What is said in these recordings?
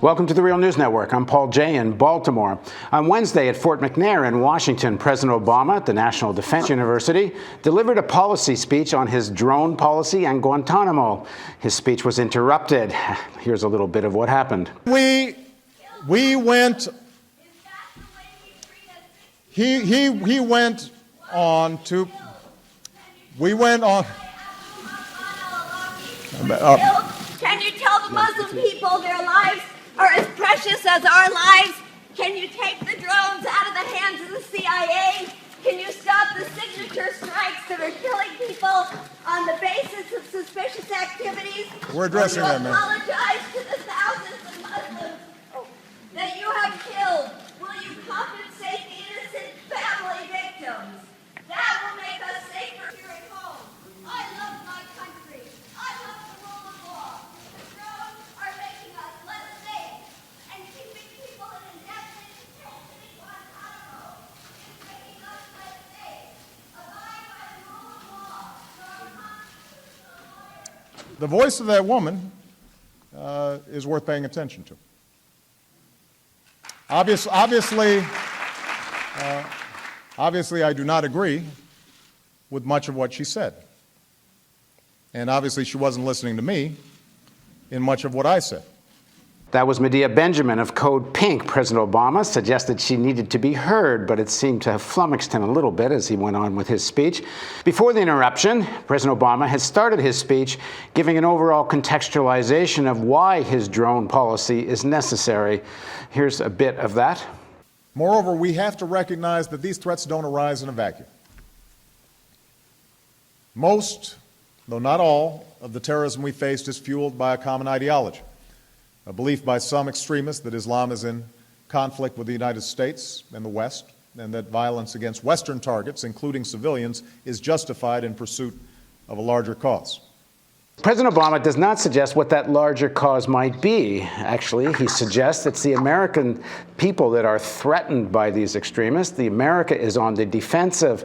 Welcome to the Real News Network. I'm Paul Jay in Baltimore. On Wednesday at Fort McNair in Washington, President Obama at the National Defense University delivered a policy speech on his drone policy and Guantanamo. His speech was interrupted. Here's a little bit of what happened. He went on. Can you tell the Muslim people their lives are as precious as our lives? Can you take the drones out of the hands of the CIA? Can you stop the signature strikes that are killing people on the basis of suspicious activities? We're addressing that, man. Apologize to the thousands of Muslims that you have killed. Will you compensate the innocent family victims? That will make us safer here at home. I love my country. I love the rule of law. The drones are making us less safe, and keeping people in indefinite detention in Guantanamo is making us less safe. Abide by the rule of law. Your constitutional lawyer. The voice of that woman is worth paying attention to. Obviously, I do not agree with much of what she said. And obviously, she wasn't listening to me in much of what I said. That was Medea Benjamin of Code Pink. President Obama suggested she needed to be heard, but it seemed to have flummoxed him a little bit as he went on with his speech. Before the interruption, President Obama had started his speech giving an overall contextualization of why his drone policy is necessary. Here's a bit of that. Moreover, we have to recognize that these threats don't arise in a vacuum. Most, though not all, of the terrorism we faced is fueled by a common ideology. A belief by some extremists that Islam is in conflict with the United States and the West, and that violence against Western targets, including civilians, is justified in pursuit of a larger cause. President Obama does not suggest what that larger cause might be. Actually, he suggests it's the American people that are threatened by these extremists. The America is on the defensive.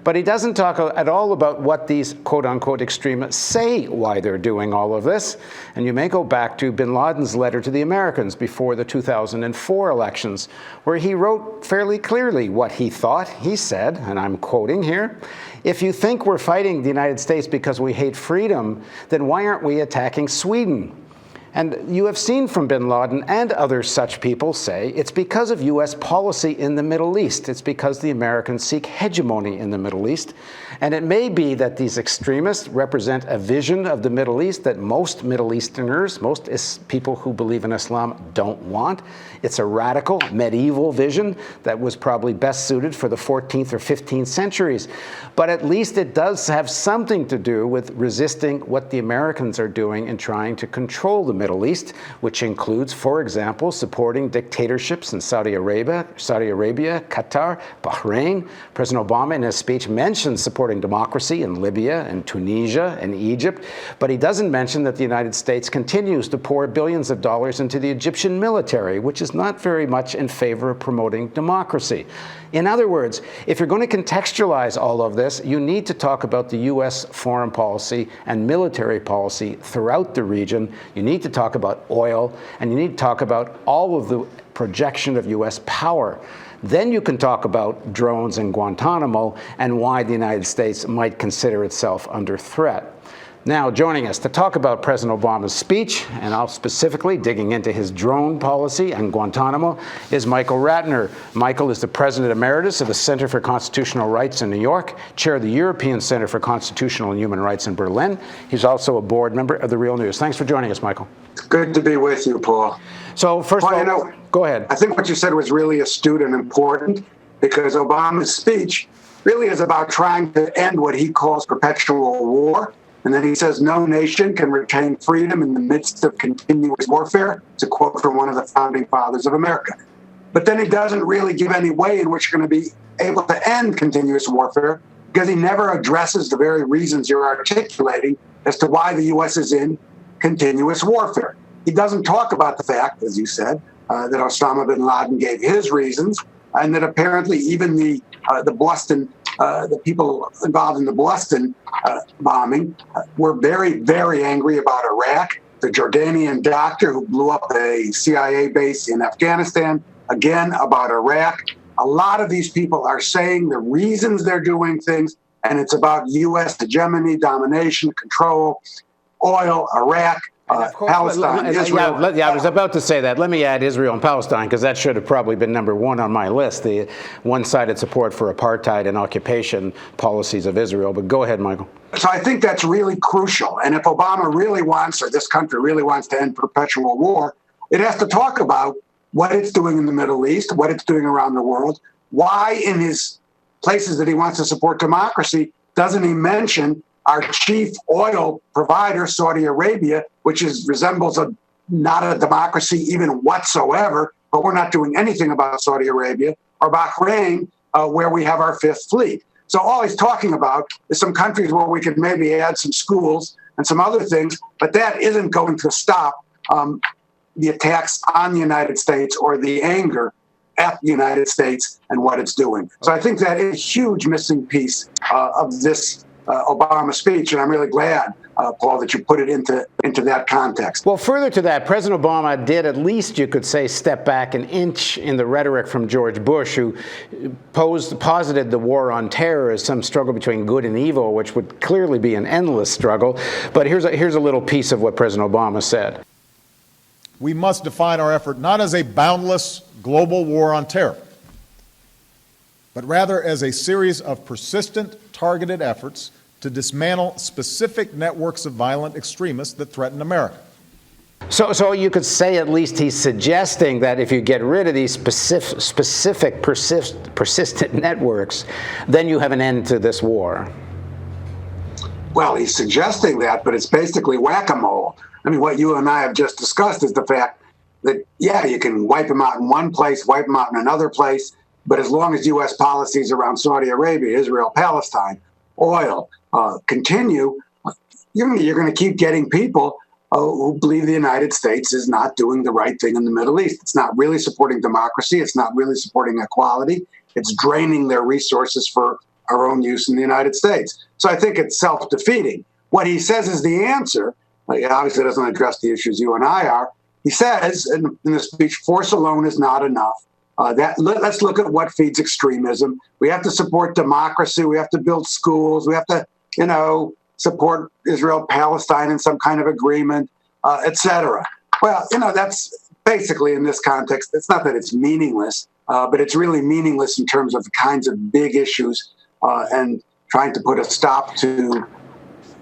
But he doesn't talk at all about what these quote-unquote extremists say why they're doing all of this. And you may go back to bin Laden's letter to the Americans before the 2004 elections, where he wrote fairly clearly what he thought. He said, and I'm quoting here, "If you think we're fighting the United States because we hate freedom, then why aren't we attacking Sweden?" And you have seen from bin Laden and other such people say it's because of U.S. policy in the Middle East. It's because the Americans seek hegemony in the Middle East. And it may be that these extremists represent a vision of the Middle East that most Middle Easterners, most people who believe in Islam, don't want. It's a radical medieval vision that was probably best suited for the 14th or 15th centuries. But at least it does have something to do with resisting what the Americans are doing in trying to control the Middle East, which includes, for example, supporting dictatorships in Saudi Arabia, Qatar, Bahrain. President Obama in his speech mentioned supporting democracy in Libya and Tunisia and Egypt, but he doesn't mention that the United States continues to pour billions of dollars into the Egyptian military, which is not very much in favor of promoting democracy. In other words, if you're going to contextualize all of this, you need to talk about the U.S. foreign policy and military policy throughout the region. You need to talk about oil, and you need to talk about all of the projection of U.S. power. Then you can talk about drones in Guantanamo and why the United States might consider itself under threat. Now, joining us to talk about President Obama's speech, and I'll specifically digging into his drone policy and Guantanamo, is Michael Ratner. Michael is the President Emeritus of the Center for Constitutional Rights in New York, Chair of the European Center for Constitutional and Human Rights in Berlin. He's also a board member of The Real News. Thanks for joining us, Michael. Good to be with you, Paul. So first of all, go ahead. I think what you said was really astute and important, because Obama's speech really is about trying to end what he calls perpetual war. And then he says, no nation can retain freedom in the midst of continuous warfare. It's a quote from one of the founding fathers of America. But then he doesn't really give any way in which you're going to be able to end continuous warfare, because he never addresses the very reasons you're articulating as to why the U.S. is in continuous warfare. He doesn't talk about the fact, as you said, that Osama bin Laden gave his reasons, and that apparently even the people involved in the Boston bombing were very, very angry about Iraq the Jordanian doctor who blew up a CIA base in Afghanistan, again about Iraq. A lot of these people are saying the reasons they're doing things, and it's about U.S. hegemony, domination, control, oil, Iraq, Palestine, Israel. I was about to say that. Let me add Israel and Palestine, because that should have probably been number one on my list, the one-sided support for apartheid and occupation policies of Israel. But go ahead, Michael. So I think that's really crucial. And if Obama really wants, or this country really wants to end perpetual war, it has to talk about what it's doing in the Middle East, what it's doing around the world. Why in his places that he wants to support democracy doesn't he mention our chief oil provider, Saudi Arabia, which resembles not a democracy even whatsoever, but we're not doing anything about Saudi Arabia, or Bahrain, where we have our fifth fleet. So all he's talking about is some countries where we could maybe add some schools and some other things, but that isn't going to stop the attacks on the United States or the anger at the United States and what it's doing. So I think that is a huge missing piece of this Obama speech, and I'm really glad, Paul, that you put it into that context. Well, further to that, President Obama did, at least you could say, step back an inch in the rhetoric from George Bush, who posited the war on terror as some struggle between good and evil, which would clearly be an endless struggle. But here's a little piece of what President Obama said. We must define our effort not as a boundless global war on terror, but rather as a series of persistent, targeted efforts to dismantle specific networks of violent extremists that threaten America. So you could say at least he's suggesting that if you get rid of these persistent networks, then you have an end to this war. Well, he's suggesting that, but it's basically whack-a-mole. I mean, what you and I have just discussed is the fact that, yeah, you can wipe them out in one place, wipe them out in another place, but as long as U.S. policies around Saudi Arabia, Israel, Palestine, oil continue, you're going to keep getting people who believe the United States is not doing the right thing in the Middle East. It's not really supporting democracy. It's not really supporting equality. It's draining their resources for our own use in the United States. So I think it's self-defeating. What he says is the answer. It obviously doesn't address the issues you and I are. He says in the speech, force alone is not enough. Let's look at what feeds extremism. We have to support democracy. We have to build schools. We have to, support Israel, Palestine in some kind of agreement, et cetera. Well, that's basically in this context. It's not that it's meaningless, but it's really meaningless in terms of the kinds of big issues and trying to put a stop to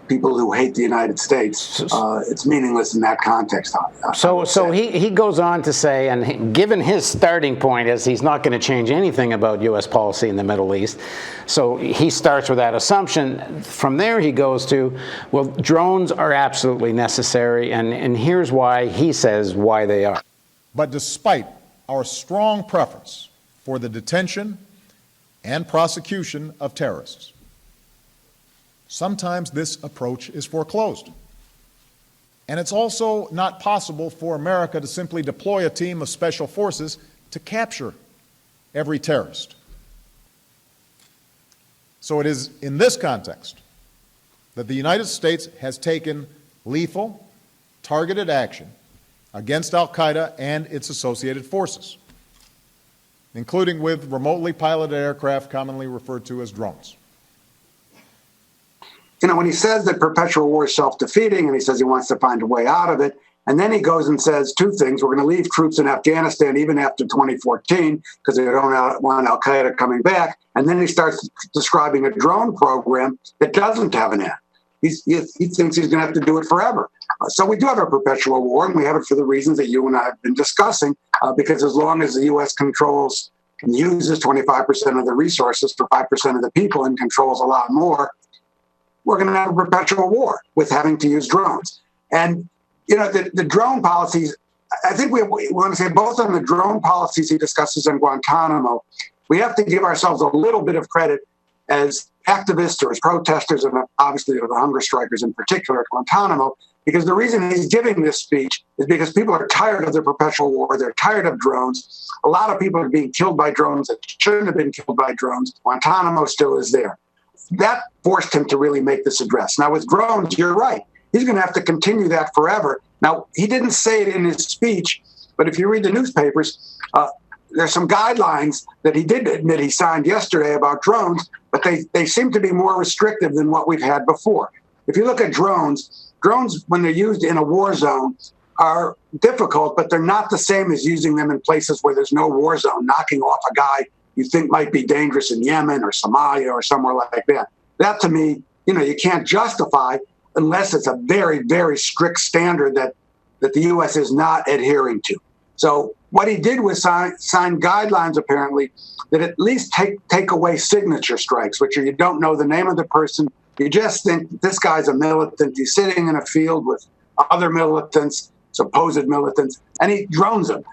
people who hate the United States. It's meaningless in that context. So he goes on to say, and given his starting point is he's not going to change anything about U.S. policy in the Middle East, so he starts with that assumption. From there he goes to, well, drones are absolutely necessary, and here's why he says why they are. But despite our strong preference for the detention and prosecution of terrorists, sometimes this approach is foreclosed. And it's also not possible for America to simply deploy a team of special forces to capture every terrorist. So it is in this context that the United States has taken lethal, targeted action against al-Qaeda and its associated forces, including with remotely piloted aircraft commonly referred to as drones. When he says that perpetual war is self-defeating and he says he wants to find a way out of it, and then he goes and says two things. We're going to leave troops in Afghanistan even after 2014 because they don't want al-Qaeda coming back. And then he starts describing a drone program that doesn't have an end. He thinks he's going to have to do it forever. So we do have a perpetual war, and we have it for the reasons that you and I have been discussing, because as long as the U.S. controls and uses 25% of the resources for 5% of the people and controls a lot more, we're going to have a perpetual war with having to use drones. And, the drone policies, I think we want to say both on the drone policies he discusses in Guantanamo, we have to give ourselves a little bit of credit as activists or as protesters, and obviously the hunger strikers in particular at Guantanamo, because the reason he's giving this speech is because people are tired of the perpetual war. They're tired of drones. A lot of people are being killed by drones that shouldn't have been killed by drones. Guantanamo still is there. That forced him to really make this address. Now, with drones, you're right. he's going to have to continue that forever. Now, he didn't say it in his speech, but if you read the newspapers, there's some guidelines that he did admit he signed yesterday about drones, but they seem to be more restrictive than what we've had before. If you look at drones, when they're used in a war zone, are difficult, but they're not the same as using them in places where there's no war zone, knocking off a guy you think might be dangerous in Yemen or Somalia or somewhere like that. That, to me, you can't justify unless it's a very, very strict standard that the U.S. is not adhering to. So what he did was sign guidelines, apparently, that at least take away signature strikes, which are you don't know the name of the person. You just think this guy's a militant. He's sitting in a field with other militants, supposed militants, and he drones them.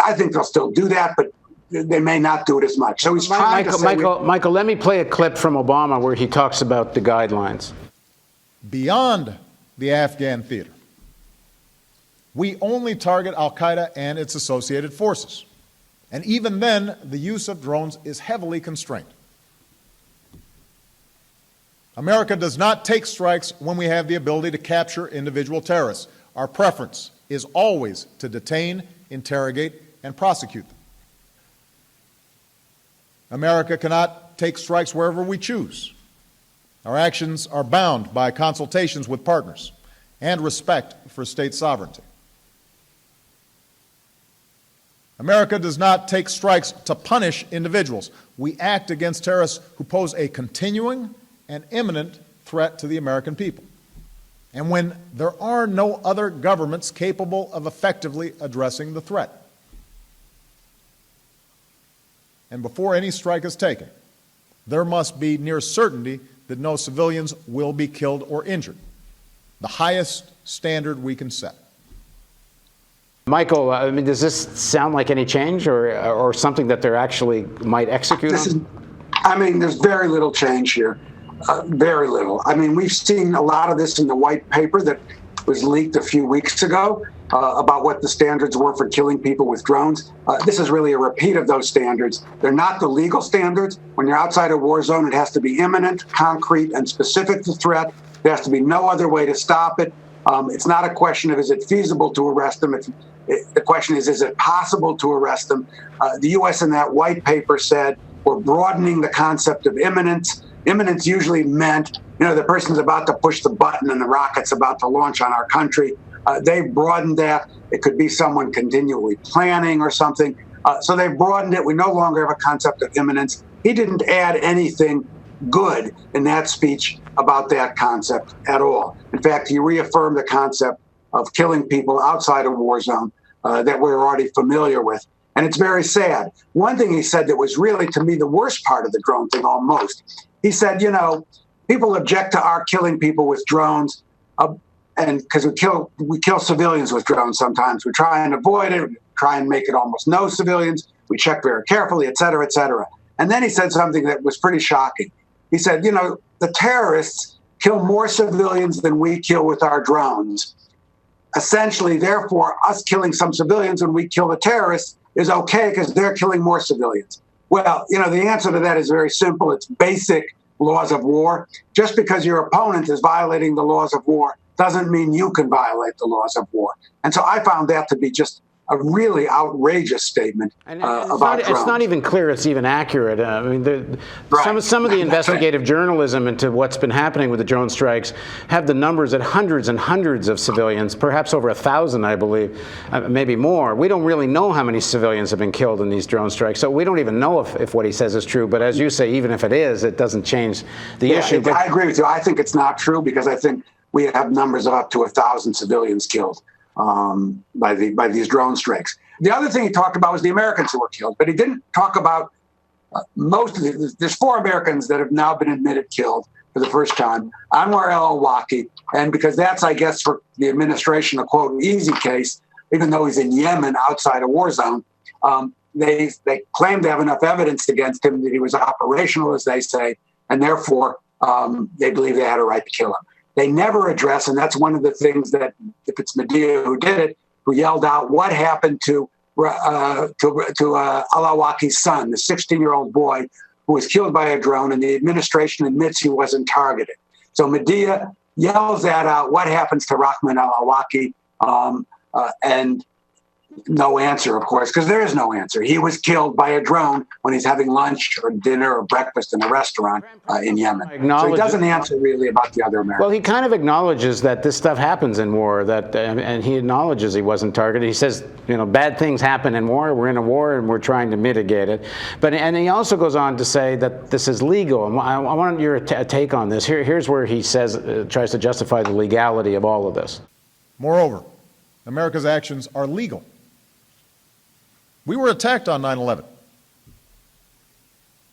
I think they'll still do that, but they may not do it as much. So he's trying to say... Michael, let me play a clip from Obama where he talks about the guidelines. Beyond the Afghan theater, we only target al-Qaeda and its associated forces. And even then, the use of drones is heavily constrained. America does not take strikes when we have the ability to capture individual terrorists. Our preference is always to detain, interrogate, and prosecute them. America cannot take strikes wherever we choose. Our actions are bound by consultations with partners and respect for state sovereignty. America does not take strikes to punish individuals. We act against terrorists who pose a continuing and imminent threat to the American people, and when there are no other governments capable of effectively addressing the threat. And before any strike is taken, there must be near certainty that no civilians will be killed or injured, the highest standard we can set. Michael, I mean, does this sound like any change or something that they're actually might execute on? There's very little change here. Very little. I mean, we've seen a lot of this in the white paper that was leaked a few weeks ago about what the standards were for killing people with drones. This is really a repeat of those standards. They're not the legal standards. When you're outside a war zone, it has to be imminent, concrete, and specific to threat. There has to be no other way to stop it. It's not a question of is it feasible to arrest them. The question is it possible to arrest them? The U.S. in that white paper said we're broadening the concept of imminence. Imminence usually meant, the person's about to push the button and the rocket's about to launch on our country. They've broadened that. It could be someone continually planning or something. So they've broadened it. We no longer have a concept of imminence. He didn't add anything good in that speech about that concept at all. In fact, he reaffirmed the concept of killing people outside a war zone that we're already familiar with. And it's very sad. One thing he said that was really, to me, the worst part of the drone thing almost. He said, people object to our killing people with drones, and because we kill civilians with drones sometimes. We try and avoid it, we try and make it almost no civilians. We check very carefully, et cetera, et cetera. And then he said something that was pretty shocking. He said, the terrorists kill more civilians than we kill with our drones. Essentially, therefore, us killing some civilians when we kill the terrorists is okay because they're killing more civilians. Well, the answer to that is very simple. It's basic laws of war. Just because your opponent is violating the laws of war doesn't mean you can violate the laws of war. And so I found that to be just a really outrageous statement about drones. It's not even clear it's even accurate. I mean, some of the investigative journalism into what's been happening with the drone strikes have the numbers at hundreds and hundreds of civilians, perhaps over 1,000, I believe, maybe more. We don't really know how many civilians have been killed in these drone strikes, so we don't even know if what he says is true. But as you say, even if it is, it doesn't change the issue. I agree with you. I think it's not true because I think we have numbers of up to 1,000 civilians killed by these drone strikes. The other thing he talked about was the Americans who were killed, but he didn't talk about most of the. There's 4 Americans that have now been admitted killed for the first time. Anwar al-Awlaki, and because that's, I guess, for the administration a quote easy case, even though he's in Yemen outside a war zone, they claim to have enough evidence against him that he was operational, as they say, and therefore they believe they had a right to kill him. They never address, and that's one of the things that, if it's Medea who did it, who yelled out, what happened to al-Awaki's son, the 16-year-old boy who was killed by a drone, and the administration admits he wasn't targeted. So Medea yells at what happens to Rahman al-Awlaki, and no answer, of course, because there is no answer. He was killed by a drone when he's having lunch or dinner or breakfast in a restaurant in Yemen. So he doesn't answer really about the other Americans. Well, he kind of acknowledges that this stuff happens in war, and he acknowledges he wasn't targeted. He says, bad things happen in war. We're in a war, and we're trying to mitigate it. And he also goes on to say that this is legal. And I want your take on this. Here's where he says, tries to justify the legality of all of this. Moreover, America's actions are legal. We were attacked on 9/11.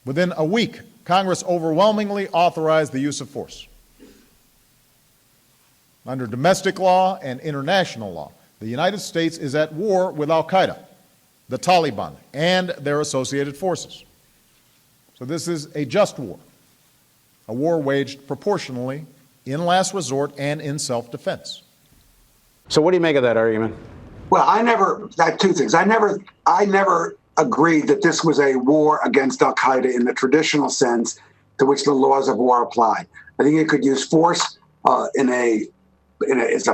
Within a week, Congress overwhelmingly authorized the use of force. Under domestic law and international law, the United States is at war with al-Qaeda, the Taliban, and their associated forces. So this is a just war, a war waged proportionally, in last resort, and in self-defense. So what do you make of that argument? Well, I have two things. I never agreed that this was a war against al-Qaeda in the traditional sense to which the laws of war apply. I think it could use force as a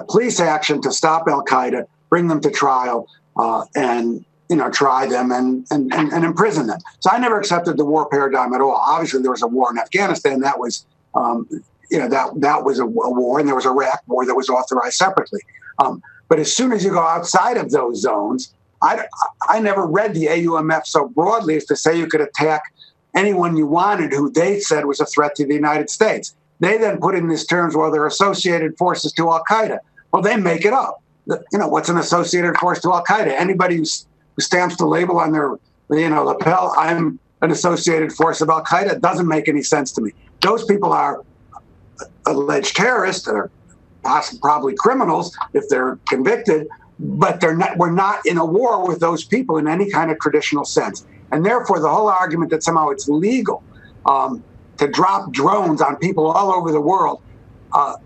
police action to stop al-Qaeda, bring them to trial, and try them and imprison them. So I never accepted the war paradigm at all. Obviously, there was a war in Afghanistan. That was that was a war, and there was a Iraq war that was authorized separately. But as soon as you go outside of those zones, I never read the AUMF so broadly as to say you could attack anyone you wanted who they said was a threat to the United States. They then put in these terms, well, they're associated forces to al-Qaeda. Well, they make it up. What's an associated force to al-Qaeda? Anybody who stamps the label on their lapel, I'm an associated force of al-Qaeda, doesn't make any sense to me. Those people are alleged terrorists or probably criminals if they're convicted, but we're not in a war with those people in any kind of traditional sense. And therefore, the whole argument that somehow it's legal to drop drones on people all over the world,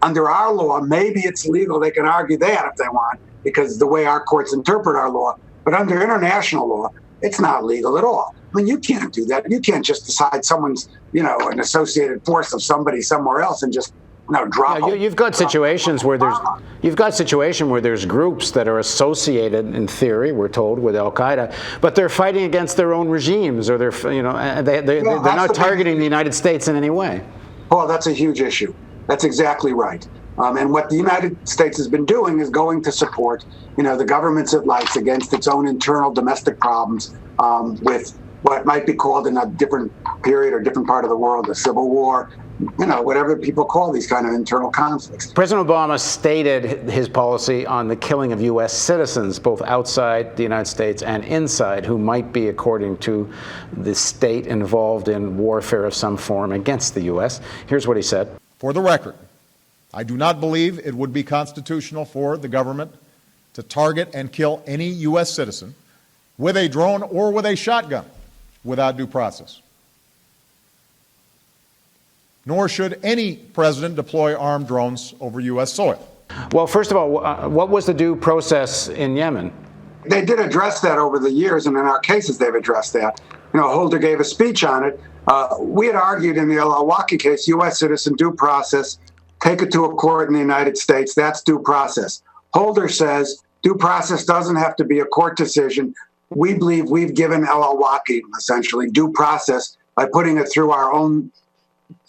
under our law, maybe it's legal. They can argue that if they want, because the way our courts interpret our law. But under international law, it's not legal at all. I mean, you can't do that. You can't just decide someone's, an associated force of somebody somewhere else and just drop. Yeah, you've got situations where there's groups that are associated, in theory, we're told, with al-Qaeda, but they're fighting against their own regimes, or they're not targeting the United States in any way. Oh, that's a huge issue. That's exactly right. And what the United States has been doing is going to support, the governments it likes against its own internal domestic problems, with what might be called in a different period or different part of the world, a civil war, whatever people call these kind of internal conflicts. President Obama stated his policy on the killing of U.S. citizens, both outside the United States and inside, who might be, according to the state, involved in warfare of some form against the U.S. Here's what he said. For the record, I do not believe it would be constitutional for the government to target and kill any U.S. citizen with a drone or with a shotgun without due process. Nor should any president deploy armed drones over U.S. soil. Well, first of all, what was the due process in Yemen? They did address that over the years, and in our cases they've addressed that. Holder gave a speech on it. We had argued in the al-Awlaki case, U.S. citizen due process, take it to a court in the United States, that's due process. Holder says due process doesn't have to be a court decision. We believe we've given al-Awlaki, essentially, due process by putting it through our own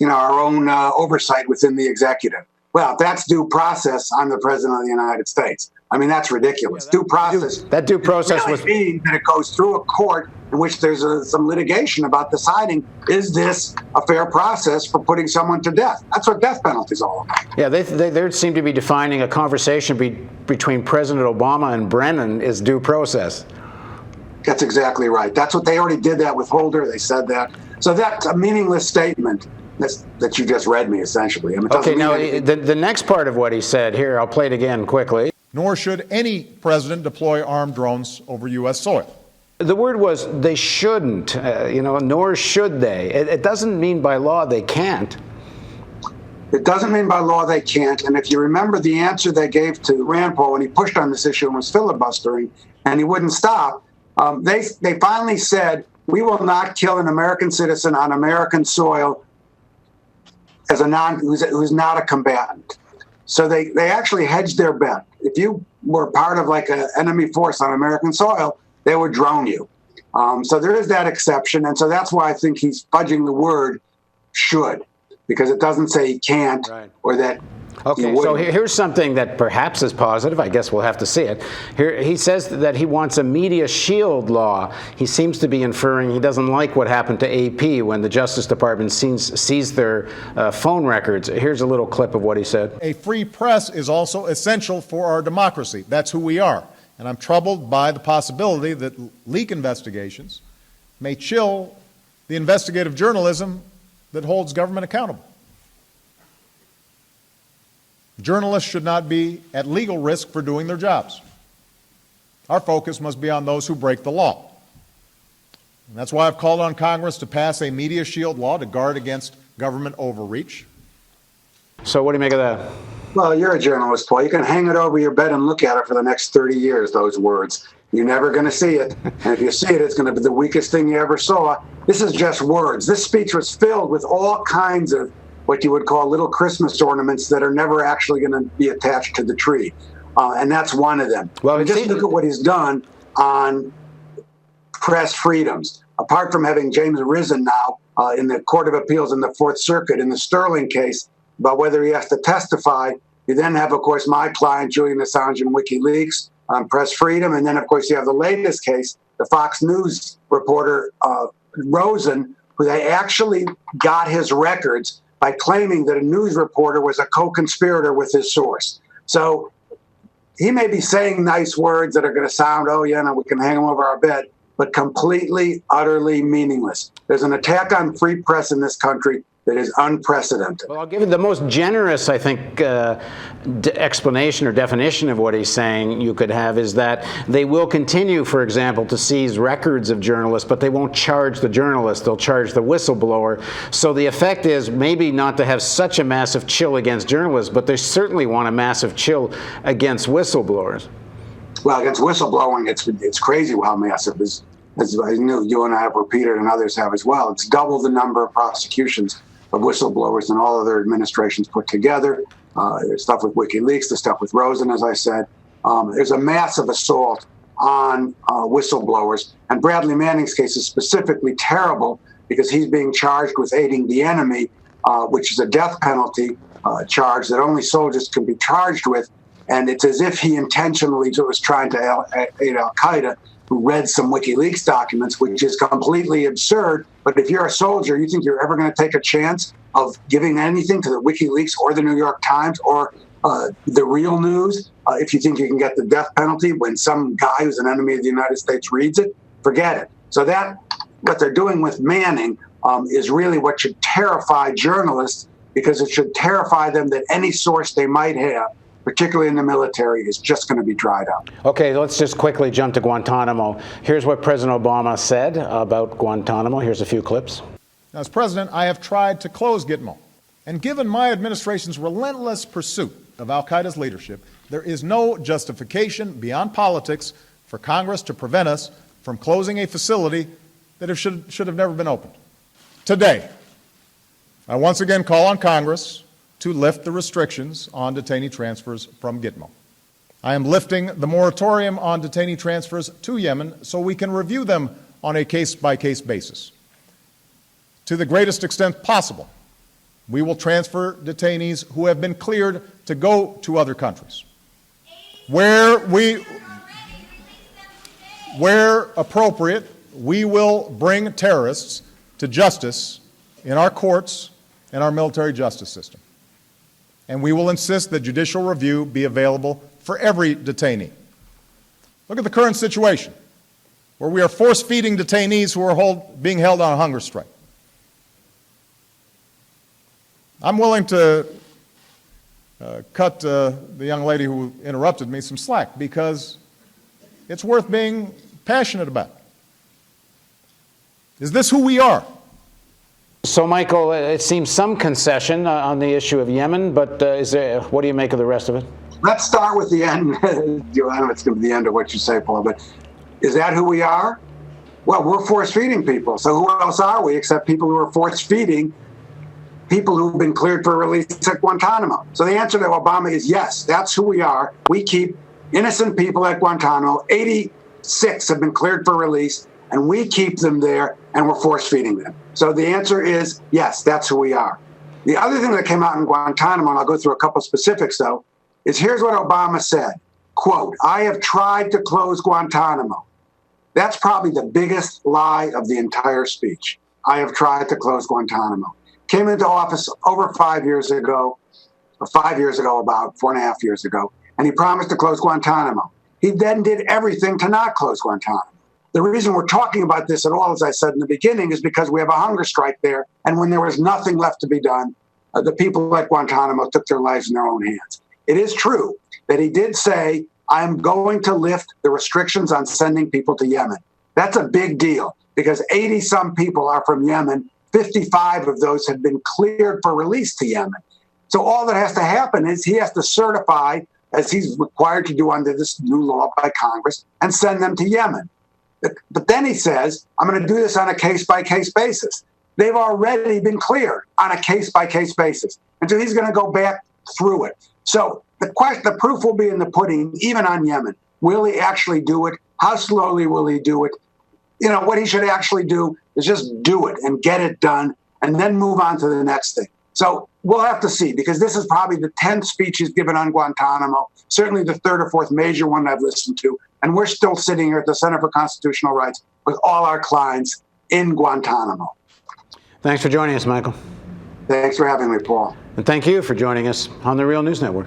oversight within the executive. Well, that's due process. I'm the president of the United States. I mean, that's ridiculous. Due process. That due process really was mean that it goes through a court in which there's some litigation about deciding, is this a fair process for putting someone to death? That's what death penalty is all about. Yeah, they seem to be defining a conversation between President Obama and Brennan is due process. That's exactly right. That's what they already did that with Holder. They said that. So that's a meaningless statement that you just read me, essentially. I mean, okay, now the next part of what he said here, I'll play it again quickly. Nor should any president deploy armed drones over U.S. soil. The word was they shouldn't, nor should they. It doesn't mean by law they can't. It doesn't mean by law they can't. And if you remember the answer they gave to Rand Paul when he pushed on this issue and was filibustering, and he wouldn't stop, they finally said, we will not kill an American citizen on American soil as who's not a combatant. So they actually hedged their bet. If you were part of like an enemy force on American soil, they would drone you. So there is that exception. And so that's why I think he's fudging the word should, because it doesn't say he can't or that. Okay, so here's something that perhaps is positive. I guess we'll have to see it. Here, he says that he wants a media shield law. He seems to be inferring he doesn't like what happened to AP when the Justice Department seized their phone records. Here's a little clip of what he said. A free press is also essential for our democracy. That's who we are. And I'm troubled by the possibility that leak investigations may chill the investigative journalism that holds government accountable. Journalists should not be at legal risk for doing their jobs. Our focus must be on those who break the law. And that's why I've called on Congress to pass a media shield law to guard against government overreach. So what do you make of that? Well, you're a journalist, Paul. You can hang it over your bed and look at it for the next 30 years, those words. You're never going to see it. And if you see it, it's going to be the weakest thing you ever saw. This is just words. This speech was filled with all kinds of what you would call little Christmas ornaments that are never actually going to be attached to the tree. And that's one of them. Well, just look at what he's done on press freedoms. Apart from having James Risen now in the Court of Appeals in the Fourth Circuit in the Sterling case about whether he has to testify, you then have, of course, my client, Julian Assange and WikiLeaks on press freedom. And then, of course, you have the latest case, the Fox News reporter, Rosen, who they actually got his records by claiming that a news reporter was a co-conspirator with his source. So he may be saying nice words that are going to sound, oh, yeah, no, we can hang them over our bed, but completely, utterly meaningless. There's an attack on free press in this country that is unprecedented. Well, I'll give you the most generous, I think, explanation or definition of what he's saying you could have is that they will continue, for example, to seize records of journalists, but they won't charge the journalist. They'll charge the whistleblower. So the effect is maybe not to have such a massive chill against journalists, but they certainly want a massive chill against whistleblowers. Well, against whistleblowing, it's crazy how massive it is. As I know you and I have repeated and others have as well. It's double the number of prosecutions of whistleblowers than all other administrations put together. There's stuff with WikiLeaks, the stuff with Rosen, as I said. There's a massive assault on whistleblowers. And Bradley Manning's case is specifically terrible because he's being charged with aiding the enemy, which is a death penalty charge that only soldiers can be charged with. And it's as if he intentionally was trying to aid al-Qaeda, who read some WikiLeaks documents, which is completely absurd. But if you're a soldier, you think you're ever going to take a chance of giving anything to the WikiLeaks or the New York Times or the real news if you think you can get the death penalty when some guy who's an enemy of the United States reads it? Forget it. So that what they're doing with Manning is really what should terrify journalists, because it should terrify them that any source they might have, particularly in the military, is just going to be dried up. Okay, let's just quickly jump to Guantanamo. Here's what President Obama said about Guantanamo. Here's a few clips. As president, I have tried to close Gitmo. And given my administration's relentless pursuit of al-Qaeda's leadership, there is no justification beyond politics for Congress to prevent us from closing a facility that should have never been opened. Today, I once again call on Congress to lift the restrictions on detainee transfers from Gitmo. I am lifting the moratorium on detainee transfers to Yemen so we can review them on a case-by-case basis. To the greatest extent possible, we will transfer detainees who have been cleared to go to other countries. Where appropriate, we will bring terrorists to justice in our courts and our military justice system. And we will insist that judicial review be available for every detainee. Look at the current situation, where we are force-feeding detainees who are being held on a hunger strike. I'm willing to cut the young lady who interrupted me some slack, because it's worth being passionate about. Is this who we are? So, Michael, it seems some concession on the issue of Yemen, but what do you make of the rest of it? Let's start with the end. I don't know if it's going to be the end of what you say, Paul, but is that who we are? Well, we're force-feeding people. So who else are we except people who are force-feeding people who've been cleared for release at Guantanamo. So the answer to Obama is yes, that's who we are. We keep innocent people at Guantanamo. 86 have been cleared for release, and we keep them there, and we're force feeding them. So the answer is yes, that's who we are. The other thing that came out in Guantanamo, and I'll go through a couple specifics though, is here's what Obama said, quote, "I have tried to close Guantanamo." That's probably the biggest lie of the entire speech. I have tried to close Guantanamo. Came into office over 5 years ago, or 5 years ago, about 4.5 years ago, and he promised to close Guantanamo. He then did everything to not close Guantanamo. The reason we're talking about this at all, as I said in the beginning, is because we have a hunger strike there, and when there was nothing left to be done, the people at Guantanamo took their lives in their own hands. It is true that he did say, I'm going to lift the restrictions on sending people to Yemen. That's a big deal because 80-some people are from Yemen. 55 of those have been cleared for release to Yemen. So all that has to happen is he has to certify, as he's required to do under this new law by Congress, and send them to Yemen. But then he says, I'm going to do this on a case-by-case basis. They've already been cleared on a case-by-case basis. And so he's going to go back through it. So the proof will be in the pudding, even on Yemen. Will he actually do it? How slowly will he do it? You know, what he should actually do is just do it and get it done and then move on to the next thing. So we'll have to see, because this is probably the 10th speech he's given on Guantanamo, certainly the third or fourth major one I've listened to. And we're still sitting here at the Center for Constitutional Rights with all our clients in Guantanamo. Thanks for joining us, Michael. Thanks for having me, Paul. And thank you for joining us on the Real News Network.